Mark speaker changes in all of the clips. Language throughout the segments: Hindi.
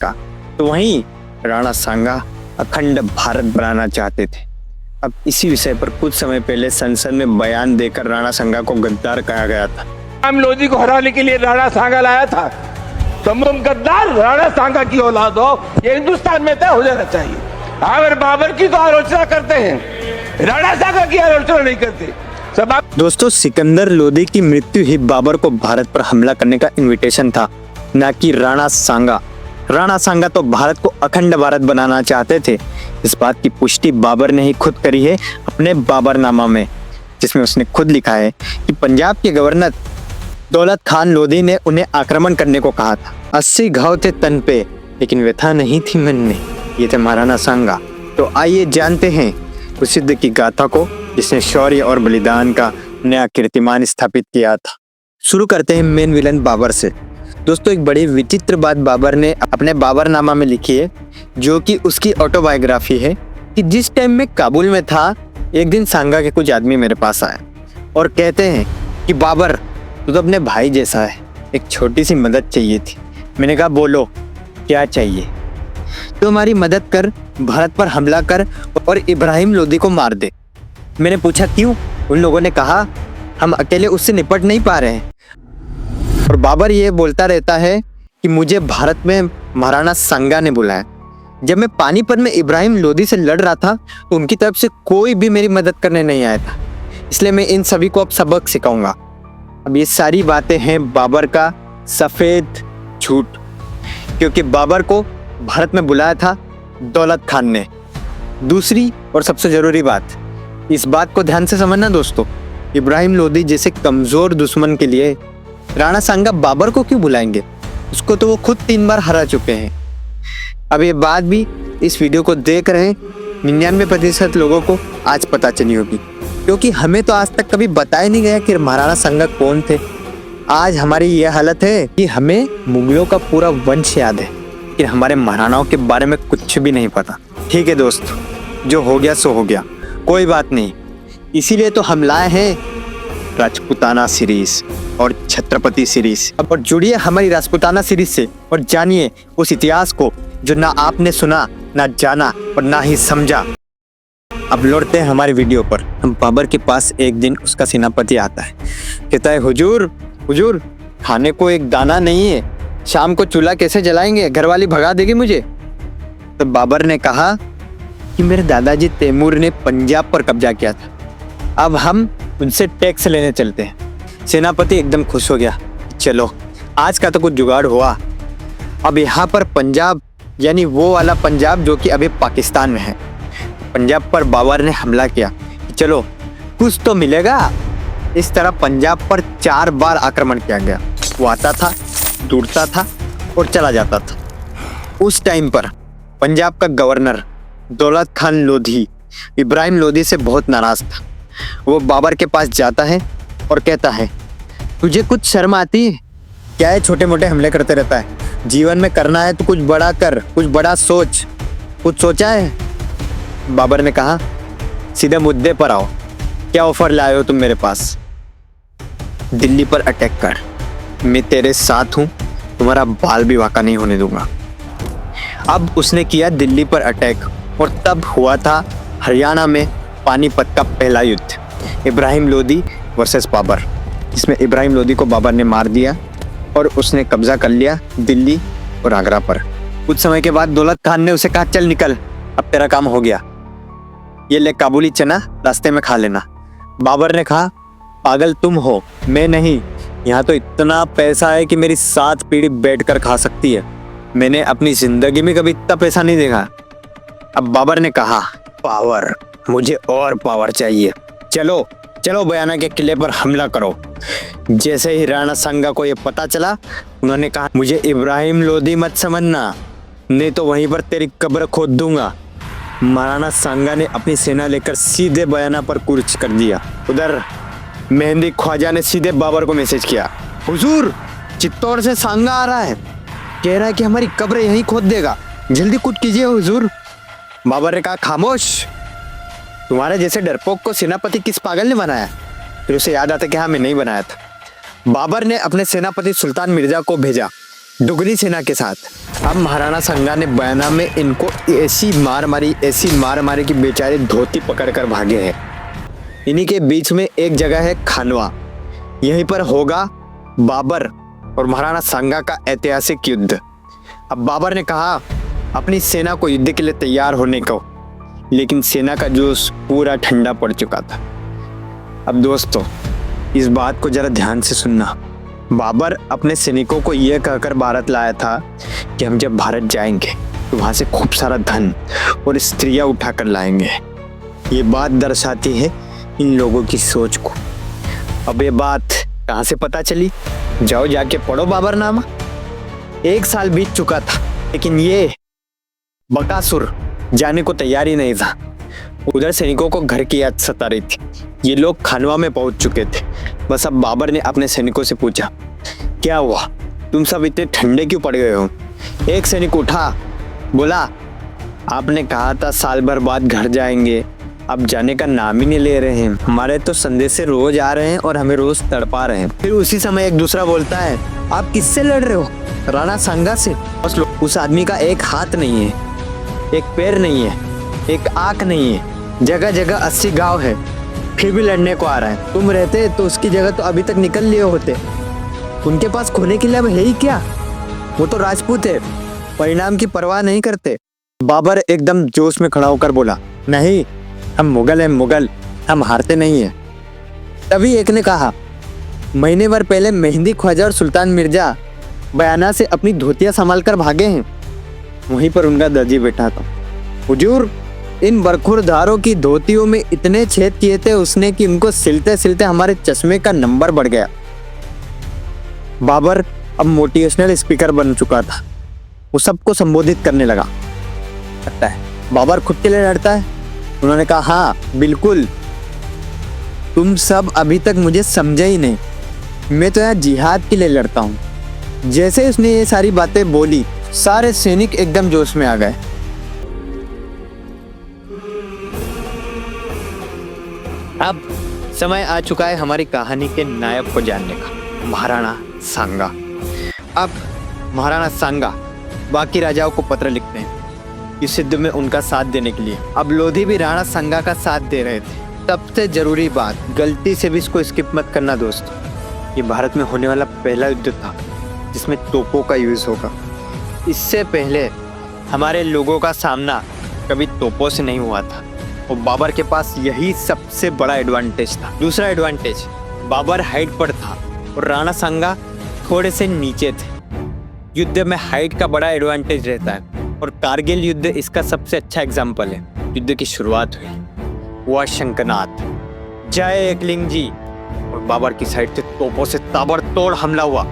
Speaker 1: का, तो वहीं राणा सांगा अखंड भारत बनाना चाहते थे। अब इसी विषय पर कुछ समय पहले संसद में बयान देकर राणा सांगा को गद्दार कहा गया था।
Speaker 2: हम लोधी को हराने के लिए राणा सांगा लाया था। तुम गद्दार राणा सांगा की औलाद हो, ये हिंदुस्तान में तय हो जाना चाहिए। अगर बाबर की तो आलोचना करते हैं, राणा सांगा की आलोचना नहीं करते।
Speaker 1: दोस्तों, सिकंदर लोधी की मृत्यु ही बाबर को भारत पर हमला करने का इनविटेशन था, न कि राणा सांगा। राणा सांगा तो भारत को अखंड भारत बनाना चाहते थे। इस बात की पुष्टि बाबर ने ही खुद करी है अपने बाबरनामा में, जिसमें उसने खुद लिखा है कि पंजाब के गवर्नर दौलत खान लोधी ने उन्हें आक्रमण करने को कहा था। 80 घाव थे तन पे, लेकिन व्यथा नहीं थी मन में। ये थे महाराणा सांगा। तो आइए जानते हैं उस युद्ध की गाथा को, जिसने शौर्य और बलिदान का नया कीर्तिमान स्थापित किया था। शुरू करते हैं मेन विलन बाबर से। दोस्तों, एक बड़ी विचित्र बात बाबर ने अपने बाबरनामा में लिखी है, जो कि उसकी ऑटोबायोग्राफी है, कि जिस टाइम में काबुल में था, एक दिन सांगा के कुछ आदमी मेरे पास आए और कहते हैं कि बाबर, तू तो अपने भाई जैसा है, एक छोटी सी मदद चाहिए थी। मैंने कहा, बोलो क्या चाहिए? तो हमारी मदद कर, भारत पर हमला कर और इब्राहिम लोधी को मार दे। मैंने पूछा क्यों? उन लोगों ने कहा, हम अकेले उससे निपट नहीं पा रहे हैं। और बाबर ये बोलता रहता है कि मुझे भारत में महाराणा सांगा ने बुलाया। जब मैं पानीपत में इब्राहिम लोधी से लड़ रहा था, तो उनकी तरफ से कोई भी मेरी मदद करने नहीं आया था, इसलिए मैं इन सभी को अब सबक सिखाऊंगा। अब ये सारी बातें हैं बाबर का सफेद झूठ, क्योंकि बाबर को भारत में बुलाया था दौलत खान ने। दूसरी और सबसे जरूरी बात, इस बात को ध्यान से समझना दोस्तों, इब्राहिम लोधी जैसे कमजोर दुश्मन के लिए राणा सांगा बाबर को क्यों बुलाएंगे? उसको तो वो खुद 3 बार हरा चुके हैं। अब ये बात भी इस वीडियो को देख रहे 99% लोगों को आज पता चली होगी, क्योंकि हमें तो आज तक कभी बताया नहीं गया कि महाराणा सांगा कौन थे। आज हमारी ये हालत है कि हमें मुगलों का पूरा वंश याद है, लेकिन हमारे महाराणाओं के बारे में कुछ भी नहीं पता। ठीक है दोस्तों, जो हो गया सो हो गया, कोई बात नहीं। इसीलिए तो हम लाए हैं राजपूताना सीरीज और छत्रपति सीरीज। अब और जुड़िए हमारी राजपूताना सीरीज से और जानिए उस इतिहास को जो ना आपने सुना, ना जाना और ना ही समझा। अब लौटते हैं हमारी वीडियो पर। हम बाबर के पास एक दिन उसका सेनापति आता है, कहता है, हुजूर हुजूर, खाने को एक दाना नहीं है, शाम को चूल्हा कैसे जलाएंगे? घरवाली भगा देगी मुझे। तो बाबर ने कहा कि मेरे दादाजी तैमूर ने पंजाब पर कब्जा किया था, अब हम उनसे टैक्स लेने चलते हैं। सेनापति एकदम खुश हो गया, चलो आज का तो कुछ जुगाड़ हुआ। अब यहाँ पर पंजाब, यानी वो वाला पंजाब जो कि अभी पाकिस्तान में है, पंजाब पर बाबर ने हमला किया, चलो कुछ तो मिलेगा। इस तरह पंजाब पर 4 बार आक्रमण किया गया। वो आता था, टूटता था और चला जाता था। उस टाइम पर पंजाब का गवर्नर दौलत खान लोधी इब्राहिम लोधी से बहुत नाराज था। वो बाबर के पास जाता है और कहता है, तुझे कुछ शर्म आती है क्या? है छोटे मोटे हमले करते रहता है, जीवन में करना है तो कुछ बड़ा कर, कुछ बड़ा सोच। कुछ सोचा है? बाबर ने कहा, सीधे मुद्दे पर आओ, क्या ऑफर लाए हो तुम मेरे पास? दिल्ली पर अटैक कर, मैं तेरे साथ हूं, तुम्हारा बाल भी वाका नहीं होने दूंगा। अब उसने किया दिल्ली पर अटैक, और तब हुआ था हरियाणा में पानीपत का पहला युद्ध, इब्राहिम लोधी वर्सेस बाबर, जिसमें इब्राहिम लोधी को बाबर ने मार दिया और उसने कब्जा कर लिया दिल्ली और आगरा पर। कुछ समय के बाद दौलत खान ने उसे कहा, चल निकल, अब तेरा काम हो गया, ये ले काबुली चना, रास्ते में खा लेना। बाबर ने कहा, पागल तुम हो, मैं नहीं, यहाँ तो इतना पैसा है कि मेरी 7 पीढ़ी बैठकर खा सकती है। मैंने अपनी जिंदगी में कभी इतना पैसा नहीं देखा। अब बाबर ने कहा, पावर, मुझे और पावर चाहिए, चलो चलो बयाना के किले पर हमला करो। जैसे ही राणा सांगा को यह पता चला, उन्होंने कहा, मुझे इब्राहिम लोधी मत समझना, नहीं तो वहीं पर तेरी कब्र खोद दूंगा। महाराणा सांगा ने अपनी सेना लेकर सीधे बयाना पर कूच कर दिया। उधर मेहंदी ख्वाजा ने सीधे बाबर को मैसेज किया, हुजूर, चित्तौड़ से सांगा आ रहा है, कह रहा है कि हमारी कब्र यहीं खोद देगा, जल्दी कूच कीजिए हुजूर। बाबर ने कहा, खामोश, तुम्हारे जैसे डरपोक को सेनापति किस पागल ने बनाया? फिर उसे याद आता कि हाँ, मैं नहीं बनाया था। बाबर ने अपने सेनापति सुल्तान मिर्जा को भेजा दुगनी सेना के साथ। अब महाराणा सांगा ने बयाना में इनको ऐसी मार मारी कि बेचारे धोती पकड़कर भागे हैं। इन्हीं के बीच में एक जगह है खानवा, यहीं पर होगा बाबर और महाराणा सांगा का ऐतिहासिक युद्ध। अब बाबर ने कहा अपनी सेना को युद्ध के लिए तैयार होने को, लेकिन सेना का जोश पूरा ठंडा पड़ चुका था। अब दोस्तों इस बात को जरा ध्यान से सुनना। बाबर अपने सैनिकों को यह कहकर भारत लाया था कि हम जब भारत जाएंगे तो वहां से खूब सारा धन और स्त्रियां उठाकर लाएंगे। ये बात दर्शाती है इन लोगों की सोच को। अब ये बात कहां से पता चली? जाओ जाके पढ़ो बाबरनामा। 1 साल बीत चुका था, लेकिन ये बकासुर जाने को तैयार ही नहीं था। उधर सैनिकों को घर की याद सता रही थी। ये लोग खानवा में पहुंच चुके थे। बस अब बाबर ने अपने सैनिकों से पूछा, क्या हुआ, तुम सब इतने ठंडे क्यों पड़ गए हो? एक सैनिक उठा, बोला, आपने कहा था साल भर बाद घर जाएंगे, अब जाने का नाम ही नहीं ले रहे हैं। हमारे तो संदेश रोज आ रहे हैं और हमें रोज तड़पा रहे हैं। फिर उसी समय एक दूसरा बोलता है, आप किससे लड़ रहे हो? राणा सांगा से। उस आदमी का एक हाथ नहीं है, एक पैर नहीं है, एक आंख नहीं है, जगह जगह 80 घाव है, फिर भी लड़ने को आ रहा है। तुम रहते तो उसकी जगह तो अभी तक निकल लिए होते। उनके पास खोने के लिए अब है ही क्या? वो तो राजपूत है, परिणाम की परवाह नहीं करते। बाबर एकदम जोश में खड़ा होकर बोला, नहीं, हम मुगल हैं, मुगल, हम हारते नहीं हैं। तभी एक ने कहा, महीने भर पहले मेहंदी ख्वाजा और सुल्तान मिर्जा बयाना से अपनी धोतियां संभाल कर भागे हैं। वहीं पर उनका दर्जी बैठा था। हुजूर, इन बरखुरदारों की धोतियों में इतने छेद किए थे उसने कि उनको सिलते सिलते हमारे चश्मे का नंबर बढ़ गया। बाबर अब मोटिवेशनल स्पीकर बन चुका था। वो सबको संबोधित करने लगा। लगता है बाबर खुद के लिए लड़ता है। उन्होंने कहा, हाँ बिल्कुल, तुम सब अभी तक मुझे समझे ही नहीं। मैं तो यहाँ जिहाद के लिए लड़ता हूँ। जैसे उसने ये सारी बातें बोली, सारे सैनिक एकदम जोश में आ गए। अब समय आ चुका है हमारी कहानी के नायक को जानने का, महाराणा सांगा। अब महाराणा सांगा बाकी राजाओं को पत्र लिखते हैं इस युद्ध में उनका साथ देने के लिए। अब लोधी भी राणा सांगा का साथ दे रहे थे। सबसे जरूरी बात, गलती से भी इसको स्किप मत करना दोस्तों, ये भारत में होने वाला पहला युद्ध था जिसमें तोपों का यूज होगा। इससे पहले हमारे लोगों का सामना कभी तोपों से नहीं हुआ था और बाबर के पास यही सबसे बड़ा एडवांटेज था। दूसरा एडवांटेज, बाबर हाइट पर था और राणा सांगा थोड़े से नीचे थे। युद्ध में हाइट का बड़ा एडवांटेज रहता है और कारगिल युद्ध इसका सबसे अच्छा एग्जाम्पल है। युद्ध की शुरुआत हुई, वह शंखनाद, जय एकलिंग जी, और बाबर की साइड से तोपों से ताबड़तोड़ हमला हुआ।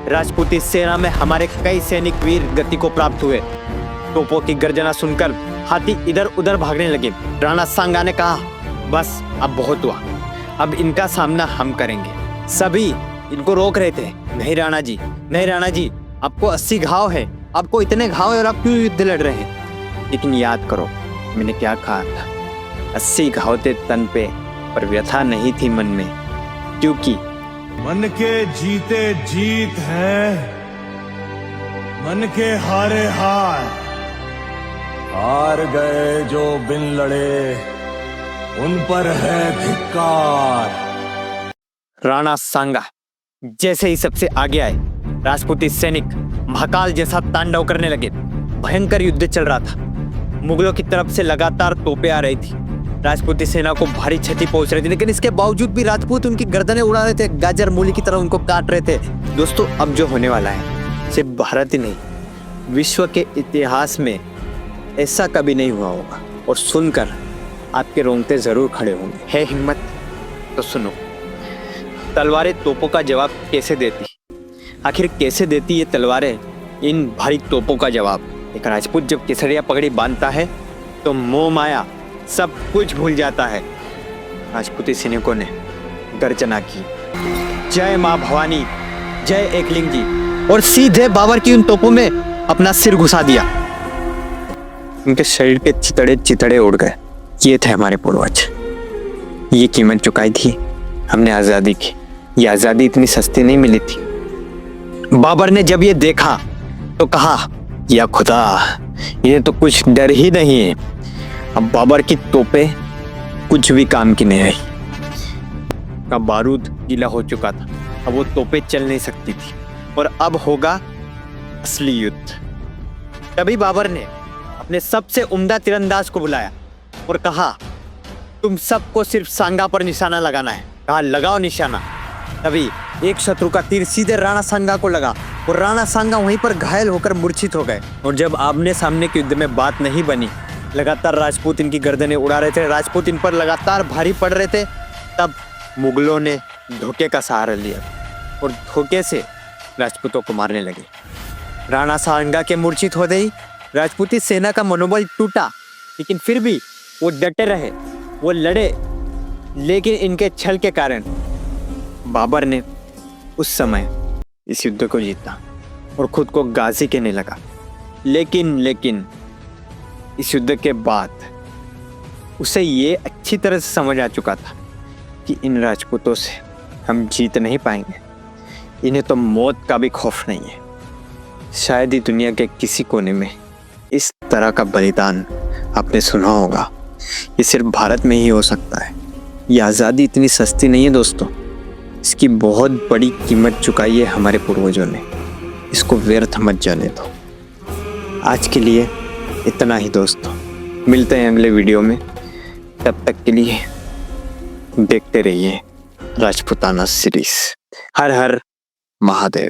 Speaker 1: राजपूती सेना में हमारे कई सैनिक वीर गति को प्राप्त हुए। तोपों की गर्जना सुनकर हाथी इधर उधर भागने लगे। राणा सांगा ने कहा, बस अब बहुत हुआ, अब इनका सामना हम करेंगे। सभी इनको रोक रहे थे, नहीं राणा जी, नहीं राणा जी, आपको 80 घाव है, आपको इतने घाव है और आप क्यों युद्ध लड़ रहे हैं? लेकिन याद करो मैंने क्या कहा था, 80 घाव थे तन पे पर व्यथा नहीं थी मन में, क्योंकि
Speaker 3: मन के जीते जीत है, मन के हारे हार। हार गए जो बिन लड़े, उन पर है धिक्कार।
Speaker 1: राणा सांगा जैसे ही सबसे आगे आए, राजपूती सैनिक महाकाल जैसा तांडव करने लगे। भयंकर युद्ध चल रहा था। मुगलों की तरफ से लगातार तोपें आ रही थी। राजपूती सेना को भारी क्षति पहुंच रही थी, लेकिन इसके बावजूद भी राजपूत उनकी गर्दनें उड़ा रहे थे, गाजर मूली की तरह उनको काट रहे थे। दोस्तों, अब जो होने वाला है सिर्फ भारत ही नहीं, विश्व के इतिहास में ऐसा कभी नहीं हुआ होगा और सुनकर आपके रोंगटे जरूर खड़े होंगे। है हिम्मत तो सुनो। तलवारें तोपों का जवाब कैसे देती, आखिर कैसे देती ये तलवारें इन भारी तोपों का जवाब? एक राजपूत जब केसरिया पगड़ी बांधता है तो मोह माया सब कुछ भूल जाता है। राजपूती सैनिकों ने गर्जना की, जय मां भवानी, जय एकलिंग जी, और सीधे बाबर की उन तोपों में अपना सिर घुसा दिया। उनके शरीर के चितड़े चितड़े उड़ गए। ये थे हमारे पूर्वज। ये कीमत चुकाई थी हमने आजादी की। ये आजादी इतनी सस्ती नहीं मिली थी। बाबर ने जब ये देखा तो कहा, या खुदा, इन्हें तो कुछ डर ही नहीं है। अब बाबर की तोपें कुछ भी काम की नहीं रही। का बारूद गीला हो चुका था, अब वो तोपें चल नहीं सकती थी और अब होगा असली युद्ध। तभी बाबर ने अपने सबसे उम्दा तीरंदाज को बुलाया और कहा, तुम सबको सिर्फ सांगा पर निशाना लगाना है। कहा, लगाओ निशाना। तभी एक शत्रु का तीर सीधे राणा सांगा को लगा और राणा सांगा वहीं पर घायल होकर मूर्छित हो गए। और जब आमने सामने के युद्ध में बात नहीं बनी, लगातार राजपूत इनकी गर्दनें उड़ा रहे थे, राजपूत इन पर लगातार भारी पड़ रहे थे, तब मुगलों ने धोखे का सहारा लिया और धोखे से राजपूतों को मारने लगे। राणा सांगा के मूर्छित होते ही राजपूती सेना का मनोबल टूटा, लेकिन फिर भी वो डटे रहे, वो लड़े। लेकिन इनके छल के कारण बाबर ने उस समय इस युद्ध को जीता और खुद को गाजी कहने लगा। लेकिन इस युद्ध के बाद उसे ये अच्छी तरह से समझ आ चुका था कि इन राजपूतों से हम जीत नहीं पाएंगे। इन्हें तो मौत का भी खौफ नहीं है। शायद ही दुनिया के किसी कोने में इस तरह का बलिदान आपने सुना होगा। ये सिर्फ भारत में ही हो सकता है। ये आज़ादी इतनी सस्ती नहीं है दोस्तों, इसकी बहुत बड़ी कीमत चुकाई है हमारे पूर्वजों ने। इसको व्यर्थ मत जाने दो। आज के लिए इतना ही दोस्तों, मिलते हैं अगले वीडियो में। तब तक के लिए देखते रहिए राजपूताना सीरीज। हर हर महादेव।